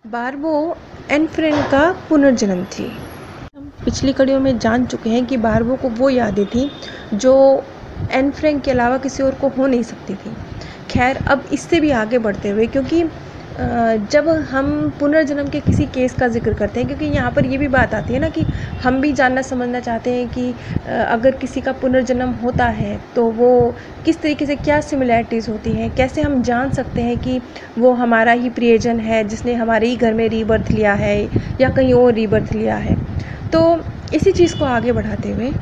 बारबो Anne Frank का पुनर्जन्म थी। हम पिछली कड़ियों में जान चुके हैं कि बारबो को वो यादें थी जो एन फ्रैंक के अलावा किसी और को हो नहीं सकती थी। खैर, अब इससे भी आगे बढ़ते हुए, क्योंकि जब हम पुनर्जन्म के किसी केस का जिक्र करते हैं, क्योंकि यहाँ पर ये भी बात आती है ना कि हम भी जानना समझना चाहते हैं कि अगर किसी का पुनर्जन्म होता है तो वो किस तरीके से, क्या सिमिलैरिटीज़ होती हैं, कैसे हम जान सकते हैं कि वो हमारा ही प्रियजन है जिसने हमारे ही घर में रीबर्थ लिया है या कहीं और रीबर्थ लिया है। तो इसी चीज़ को आगे बढ़ाते हुए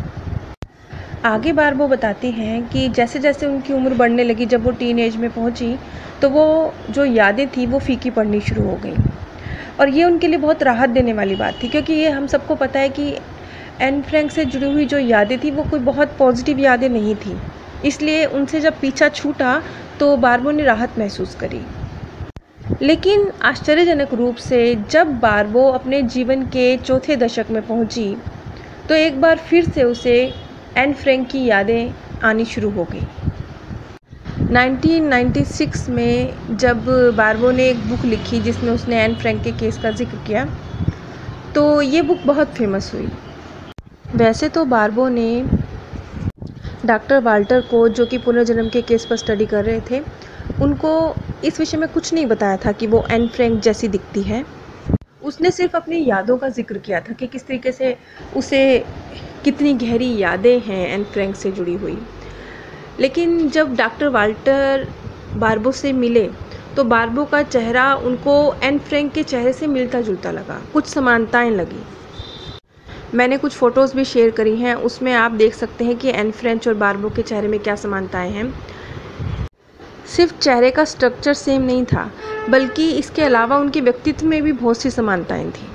आगे बारबो बताती हैं कि जैसे जैसे उनकी उम्र बढ़ने लगी, जब वो टीन एज में पहुंची, तो वो जो यादें थी वो फीकी पड़नी शुरू हो गई। और ये उनके लिए बहुत राहत देने वाली बात थी, क्योंकि ये हम सबको पता है कि एन फ्रैंक से जुड़ी हुई जो यादें थी वो कोई बहुत पॉजिटिव यादें नहीं थी। इसलिए उनसे जब पीछा छूटा तो बारबो ने राहत महसूस करी। लेकिन आश्चर्यजनक रूप से जब बारबो अपने जीवन के चौथे दशक में पहुंची तो एक बार फिर से उसे एन फ्रैंक की यादें आनी शुरू हो गई। 1996 में जब बारबो ने एक बुक लिखी जिसमें उसने एन फ्रैंक के केस का जिक्र किया, तो ये बुक बहुत फेमस हुई। वैसे तो बारबो ने डॉक्टर वाल्टर को, जो कि पुनर्जन्म के केस पर स्टडी कर रहे थे, उनको इस विषय में कुछ नहीं बताया था कि वो एन फ्रैंक जैसी दिखती है। उसने सिर्फ अपनी यादों का जिक्र किया था कि किस तरीके से उसे कितनी गहरी यादें हैं एन फ्रैंक से जुड़ी हुई। लेकिन जब डॉक्टर वाल्टर बारबो से मिले तो बारबो का चेहरा उनको एन फ्रैंक के चेहरे से मिलता जुलता लगा, कुछ समानताएं लगी। मैंने कुछ फ़ोटोज़ भी शेयर करी हैं, उसमें आप देख सकते हैं कि एन फ्रैंक और बारबो के चेहरे में क्या समानताएं हैं। सिर्फ चेहरे का स्ट्रक्चर सेम नहीं था, बल्कि इसके अलावा उनके व्यक्तित्व में भी बहुत सी समानताएं थी।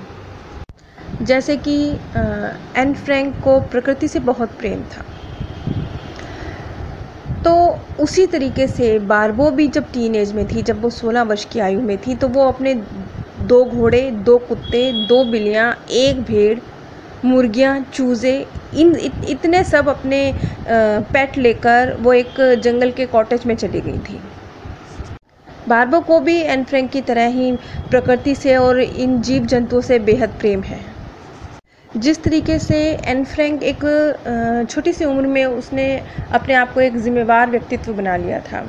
जैसे कि एन फ्रैंक को प्रकृति से बहुत प्रेम था, तो उसी तरीके से बारबो भी जब टीन एज में थी, जब वो 16 वर्ष की आयु में थी, तो वो अपने 2 घोड़े, 2 कुत्ते, 2 बिल्लियाँ, 1 भेड़, मुर्गियाँ, चूज़े, इतने सब अपने पेट लेकर वो एक जंगल के कॉटेज में चली गई थी। बारबो को भी एन फ्रैंक की तरह ही प्रकृति से और इन जीव जंतुओं से बेहद प्रेम है। जिस तरीके से एन फ्रैंक एक छोटी सी उम्र में उसने अपने आप को एक जिम्मेवार व्यक्तित्व बना लिया था,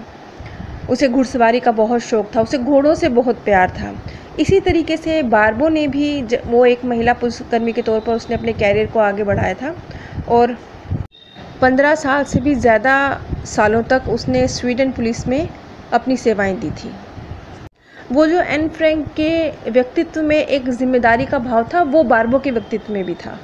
उसे घुड़सवारी का बहुत शौक़ था, उसे घोड़ों से बहुत प्यार था, इसी तरीके से बारबो ने भी वो एक महिला पुलिसकर्मी के तौर पर उसने अपने कैरियर को आगे बढ़ाया था और 15 साल से भी ज़्यादा सालों तक उसने स्वीडन पुलिस में अपनी सेवाएं दी थी। वो जो एन फ्रैंक के व्यक्तित्व में एक जिम्मेदारी का भाव था, वो बारबो के व्यक्तित्व में भी था।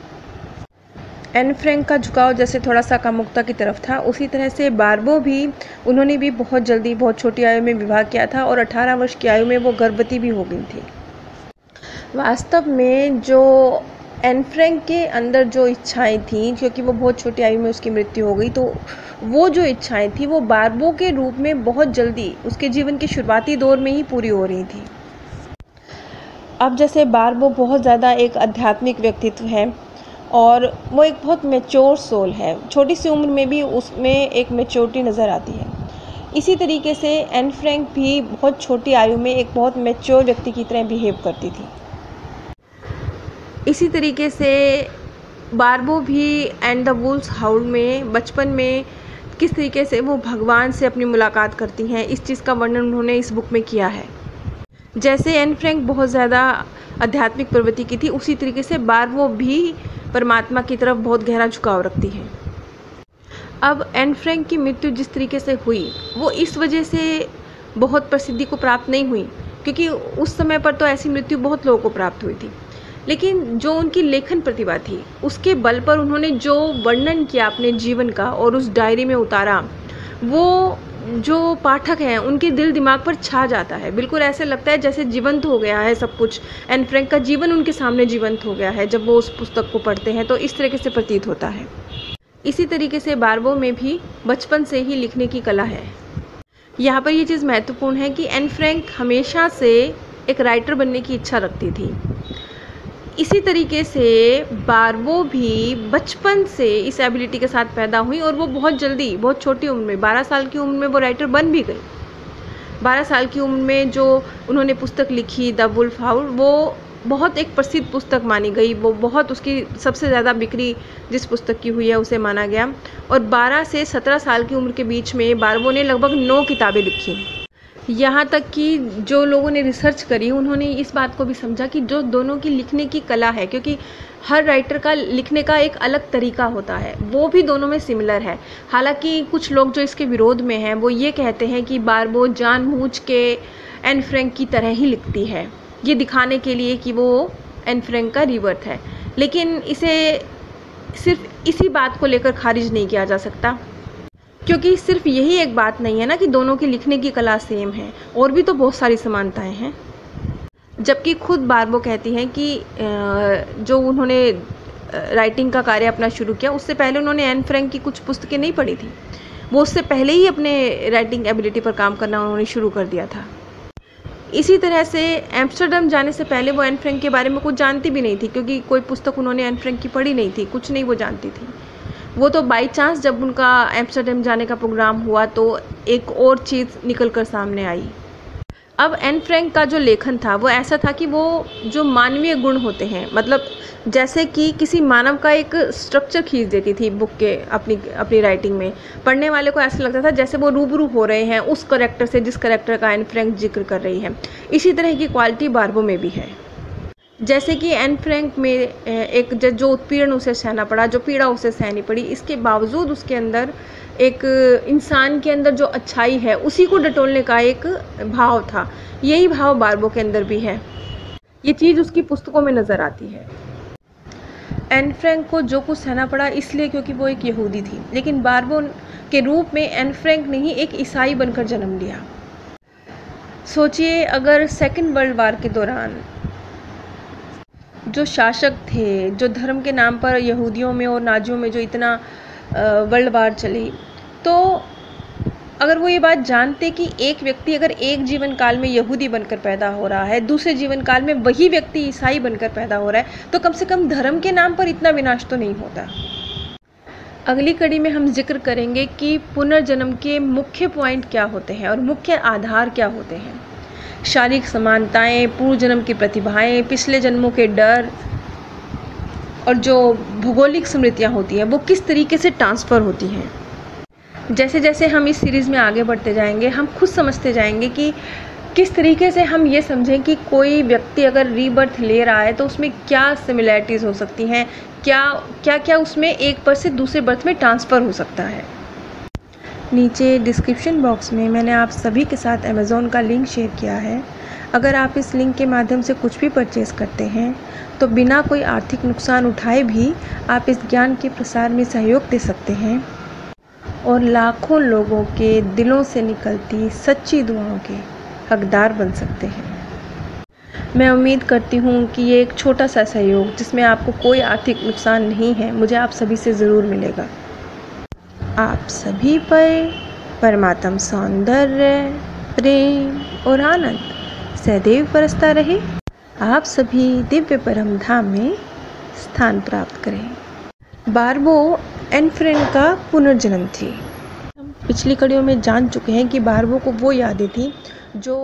एन फ्रैंक का झुकाव जैसे थोड़ा सा कामुकता की तरफ था, उसी तरह से बारबो भी, उन्होंने भी बहुत जल्दी, बहुत छोटी आयु में विवाह किया था और 18 वर्ष की आयु में वो गर्भवती भी हो गई थी। वास्तव में जो एन फ्रैंक के अंदर जो इच्छाएं थीं, क्योंकि वो बहुत छोटी आयु में उसकी मृत्यु हो गई, तो वो जो इच्छाएं थी वो बारबो के रूप में बहुत जल्दी उसके जीवन के शुरुआती दौर में ही पूरी हो रही थी। अब जैसे बारबो बहुत ज़्यादा एक आध्यात्मिक व्यक्तित्व है और वो एक बहुत मैच्योर सोल है, छोटी सी उम्र में भी उसमें एक मैच्योरिटी नज़र आती है। इसी तरीके से एन फ्रैंक भी बहुत छोटी आयु में एक बहुत मैच्योर व्यक्ति की तरह बिहेव करती थी। इसी तरीके से बारबो भी एंड द वुल्व्स हाउल में बचपन में किस तरीके से वो भगवान से अपनी मुलाकात करती हैं, इस चीज़ का वर्णन उन्होंने इस बुक में किया है। जैसे एन फ्रैंक बहुत ज़्यादा आध्यात्मिक प्रवृत्ति की थी, उसी तरीके से बारबो भी परमात्मा की तरफ बहुत गहरा झुकाव रखती है। अब एन फ्रैंक की मृत्यु जिस तरीके से हुई, वो इस वजह से बहुत प्रसिद्धि को प्राप्त नहीं हुई, क्योंकि उस समय पर तो ऐसी मृत्यु बहुत लोगों को प्राप्त हुई थी। लेकिन जो उनकी लेखन प्रतिभा थी, उसके बल पर उन्होंने जो वर्णन किया अपने जीवन का और उस डायरी में उतारा, वो जो पाठक हैं उनके दिल दिमाग पर छा जाता है। बिल्कुल ऐसे लगता है जैसे जीवंत हो गया है सब कुछ, एन फ्रैंक का जीवन उनके सामने जीवंत हो गया है जब वो उस पुस्तक को पढ़ते हैं, तो इस तरीके से प्रतीत होता है। इसी तरीके से बारबो में भी बचपन से ही लिखने की कला है। यहाँ पर ये चीज़ महत्वपूर्ण है कि एन फ्रैंक हमेशा से एक राइटर बनने की इच्छा रखती थी। इसी तरीके से बारबो भी बचपन से इस एबिलिटी के साथ पैदा हुई और वो बहुत जल्दी, बहुत छोटी उम्र में, 12 साल की उम्र में वो राइटर बन भी गई। 12 साल की उम्र में जो उन्होंने पुस्तक लिखी द वुल्फ हाउल, वो बहुत एक प्रसिद्ध पुस्तक मानी गई। वो बहुत उसकी सबसे ज़्यादा बिक्री जिस पुस्तक की हुई है उसे माना गया। और 12 से 17 साल की उम्र के बीच में बारबो ने लगभग 9 किताबें लिखी। यहाँ तक कि जो लोगों ने रिसर्च करी उन्होंने इस बात को भी समझा कि जो दोनों की लिखने की कला है, क्योंकि हर राइटर का लिखने का एक अलग तरीका होता है, वो भी दोनों में सिमिलर है। हालांकि कुछ लोग जो इसके विरोध में हैं वो ये कहते हैं कि बारबो जानबूझ के एन फ्रैंक की तरह ही लिखती है, ये दिखाने के लिए कि वो एन फ्रैंक का रिवर्थ है। लेकिन इसे सिर्फ इसी बात को लेकर खारिज नहीं किया जा सकता, क्योंकि सिर्फ यही एक बात नहीं है ना कि दोनों की लिखने की कला सेम है, और भी तो बहुत सारी समानताएं हैं। जबकि खुद बारबो कहती हैं कि जो उन्होंने राइटिंग का कार्य अपना शुरू किया उससे पहले उन्होंने एन फ्रैंक की कुछ पुस्तकें नहीं पढ़ी थी। वो उससे पहले ही अपने राइटिंग एबिलिटी पर काम करना उन्होंने शुरू कर दिया था। इसी तरह से एम्स्टर्डम जाने से पहले वो एन फ्रैंक के बारे में कुछ जानती भी नहीं थी, क्योंकि कोई पुस्तक उन्होंने एन फ्रैंक की पढ़ी नहीं थी, कुछ नहीं वो जानती थी। वो तो बाई चांस जब उनका एम्स्टर्डम जाने का प्रोग्राम हुआ तो एक और चीज़ निकल कर सामने आई। अब एन फ्रैंक का जो लेखन था वो ऐसा था कि वो जो मानवीय गुण होते हैं, मतलब जैसे कि किसी मानव का एक स्ट्रक्चर खींच देती थी बुक के अपनी राइटिंग में। पढ़ने वाले को ऐसा लगता था जैसे वो रूबरू हो रहे हैं उस करैक्टर से जिस करैक्टर का एन फ्रैंक जिक्र कर रही है। इसी तरह की क्वालिटी बारबो में भी है। जैसे कि एन फ्रैंक में एक जो उत्पीड़न उसे सहना पड़ा, जो पीड़ा उसे सहनी पड़ी, इसके बावजूद उसके अंदर एक इंसान के अंदर जो अच्छाई है उसी को डटोलने का एक भाव था। यही भाव बारबो के अंदर भी है। ये चीज़ उसकी पुस्तकों में नज़र आती है। एन फ्रैंक को जो कुछ सहना पड़ा इसलिए क्योंकि वो एक यहूदी थी, लेकिन बारबो के रूप में एन फ्रैंक ने ही एक ईसाई बनकर जन्म लिया। सोचिए, अगर सेकेंड वर्ल्ड वार के दौरान जो शासक थे, जो धर्म के नाम पर यहूदियों में और नाजियों में जो इतना वर्ल्ड वार चली, तो अगर वो ये बात जानते कि एक व्यक्ति अगर एक जीवन काल में यहूदी बनकर पैदा हो रहा है, दूसरे जीवन काल में वही व्यक्ति ईसाई बनकर पैदा हो रहा है, तो कम से कम धर्म के नाम पर इतना विनाश तो नहीं होता। अगली कड़ी में हम जिक्र करेंगे कि पुनर्जन्म के मुख्य पॉइंट क्या होते हैं और मुख्य आधार क्या होते हैं। शारीरिक समानताएं, पूर्व जन्म की प्रतिभाएं, पिछले जन्मों के डर और जो भौगोलिक स्मृतियां होती हैं वो किस तरीके से ट्रांसफ़र होती हैं। जैसे जैसे हम इस सीरीज़ में आगे बढ़ते जाएंगे हम खुद समझते जाएंगे कि किस तरीके से हम ये समझें कि कोई व्यक्ति अगर रीबर्थ ले रहा है तो उसमें क्या सिमिलैरिटीज़ हो सकती हैं, क्या उसमें एक बर्थ से दूसरे बर्थ में ट्रांसफ़र हो सकता है। नीचे डिस्क्रिप्शन बॉक्स में मैंने आप सभी के साथ अमेज़ॉन का लिंक शेयर किया है। अगर आप इस लिंक के माध्यम से कुछ भी परचेज़ करते हैं तो बिना कोई आर्थिक नुकसान उठाए भी आप इस ज्ञान के प्रसार में सहयोग दे सकते हैं और लाखों लोगों के दिलों से निकलती सच्ची दुआओं के हकदार बन सकते हैं। मैं उम्मीद करती हूँ कि ये एक छोटा सा सहयोग जिसमें आपको कोई आर्थिक नुकसान नहीं है मुझे आप सभी से ज़रूर मिलेगा। आप सभी पर परमात्म सौंदर्य, प्रेम और आनंद सदैव बरसता रहे। आप सभी दिव्य परम धाम में स्थान प्राप्त करें। बारबो एन फ्रैंक का पुनर्जन्म थी। हम पिछली कड़ियों में जान चुके हैं कि बारबो को वो यादें थी जो